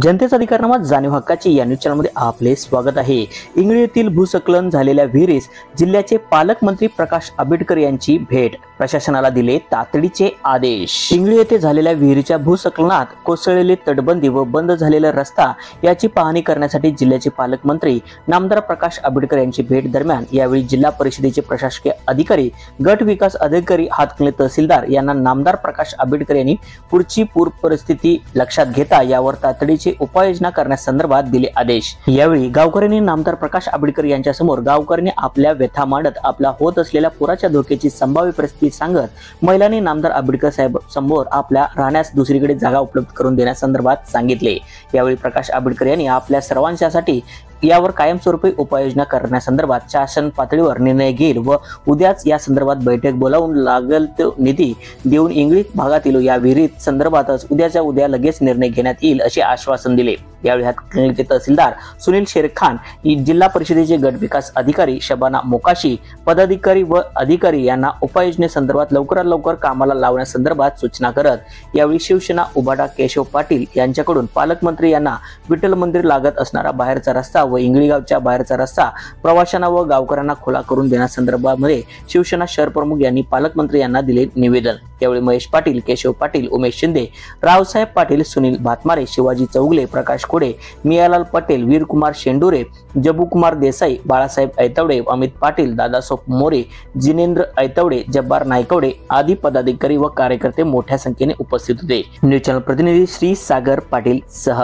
जनतेचा अधिकारनामा जाणीव हक्काची या न्यूज चॅनलमध्ये आपले स्वागत आहे। इंगळी येथील भूस्खलन झालेल्या विहिरीस जिल्ह्याचे पालकमंत्री प्रकाश आंबेडकर यांची भेट, प्रशासनाला दिले तातडीचे आदेश। इंगळी येथे झालेल्या विहिरीच्या भूस्खलनात कोसळलेली तटबंदी व बंद झालेला रस्ता याची पाहणी करण्यासाठी जिल्ह्याचे पालकमंत्री नामदार प्रकाश आंबेडकर यांची भेट दरम्यान यावेळी जिल्हा परिषदेचे प्रशासकीय अधिकारी, गट विकास अधिकारी, हातकणंगले तहसीलदार यांना नामदार प्रकाश आंबेडकर यांनी पुढची पूर परिस्थिती लक्षात घेता यावर तातडीचे उपाययोजना करण्यासंदर्भात दिले आदेश। यावेळी गावकऱ्यांनी नामदार प्रकाश आंबेडकर यांच्या समोर गावकऱ्यांनी आपल्या व्यथा मांडत आपला होत असलेल्या पुराच्या धोक्याची संभाव्य परिस्थिती सांगत महिलांनी नामदार आंबेडकर साहेब समोर आपल्या राहण्यास दुसरीकडे जागा उपलब्ध करून देण्यासंदर्भात सांगितले। यावेळी प्रकाश आंबेडकर यांनी आपल्या सर्वांसाठी यावर कायमस्वरूपी उपाययोजना करण्यासंदर्भात शासन पातळीवर निर्णय घेईल व उद्याच या संदर्भात बैठक बोलावून लागेल तो निधी देऊन इंगळी भागातील या विहिरीत संदर्भातच उद्याच्या उद्या लगेच निर्णय घेण्यात येईल असे आश्वासन दिले। यावेळी हातकणंगलेचे तहसीलदार सुनील शेरखान, जिल्हा परिषदेचे गट विकास अधिकारी शबाना मोकाशी, पदाधिकारी व अधिकारी यांना उपाययोजनेसंदर्भात लवकरात लवकर कामाला लावण्यासंदर्भात सूचना करत यावेळी शिवसेना उभाटा केशव पाटील यांच्याकडून पालकमंत्री यांना विठ्ठल मंदिर लागत असणारा बाहेरचा रस्ता व इंगळी गावच्या बाहेरचा रस्ता प्रवाशांना व गावकऱ्यांना खुला करून देण्यासंदर्भामध्ये शिवसेना शहर प्रमुख यांनी पालकमंत्री यांना दिले निवेदन। यावेळी महेश पाटील, केशव पाटील, उमेश शिंदे, रावसाहेब पाटील, सुनील भातमारे, शिवाजी चौगले, प्रकाश खोडे, मियालाल पटेल, वीरकुमार शेंडुरे, जबुकुमार देसाई, बाळासाहेब ऐतवडे, अमित पाटील, दादासाहेब मोरे, जिनेंद्र ऐतवडे, जब्बार नायकवडे आदी पदाधिकारी व कार्यकर्ते मोठ्या संख्येने उपस्थित होते। न्यूज चॅनल प्रतिनिधी श्री सागर पाटील सह।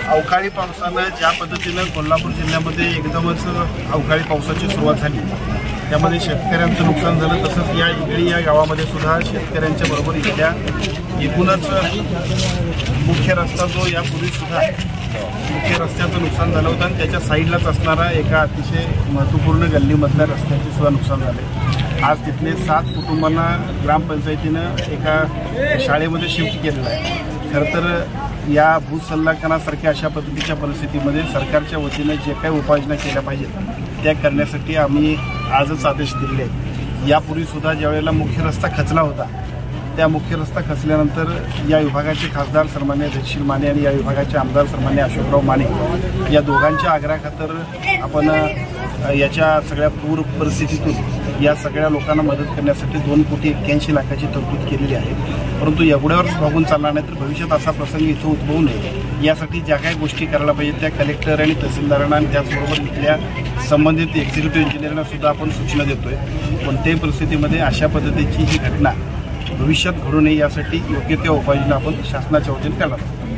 अवकाळी पावसानं ज्या पद्धतीनं कोल्हापूर जिल्ह्यामध्ये एकदमच अवकाळी पावसाची सुरुवात झाली, त्यामध्ये शेतकऱ्यांचं नुकसान झालं। तसंच या इंगळी या गावामध्ये सुद्धा शेतकऱ्यांच्या बरोबर इथल्या एकूणच मुख्य रस्ता जो यापूर्वी सुद्धा मुख्य रस्त्याचं नुकसान झालं होतं आणि त्याच्या साईडलाच असणारा एका अतिशय महत्त्वपूर्ण गल्लीमधल्या रस्त्याचे सुद्धा नुकसान झाले। आज तिथले 7 कुटुंबांना ग्रामपंचायतीनं एका शाळेमध्ये शिफ्ट केलेलं आहे। खरं तर या भूसल्लाकनासारख्या अशा पद्धतीच्या परिस्थितीमध्ये सरकारच्या वतीने जे काही उपाययोजना केल्या पाहिजेत त्या करण्यासाठी आम्ही आजच आदेश दिले आहेत। यापूर्वी सुद्धा ज्यावेळेला मुख्य रस्ता खचला होता, त्या मुख्य रस्ता खचल्यानंतर या विभागाचे खासदार सन्मान्य धैर्यशील माने आणि या विभागाचे आमदार सन्मान्य अशोकराव माने या दोघांच्या आग्रहाखातर आपण याच्या सगळ्या पूर परिस्थितीतून या सगळ्या लोकांना मदत करण्यासाठी 2,81,00,000ची तरतूद केलेली आहे। परंतु एवढ्यावरच भागून चालणार नाही, तर भविष्यात असा प्रसंग इथं उद्भवू नये यासाठी ज्या काही गोष्टी करायला पाहिजेत त्या कलेक्टर आणि तहसीलदारांना आणि त्याचबरोबर इथल्या संबंधित एक्झिक्युटिव्ह इंजिनिअरना सुद्धा आपण सूचना देतोय। कोणत्याही परिस्थितीमध्ये अशा पद्धतीची ही घटना भविष्यात घडू नये यासाठी योग्य त्या उपाययोजना आपण शासनाच्या वतीने करणार आहोत।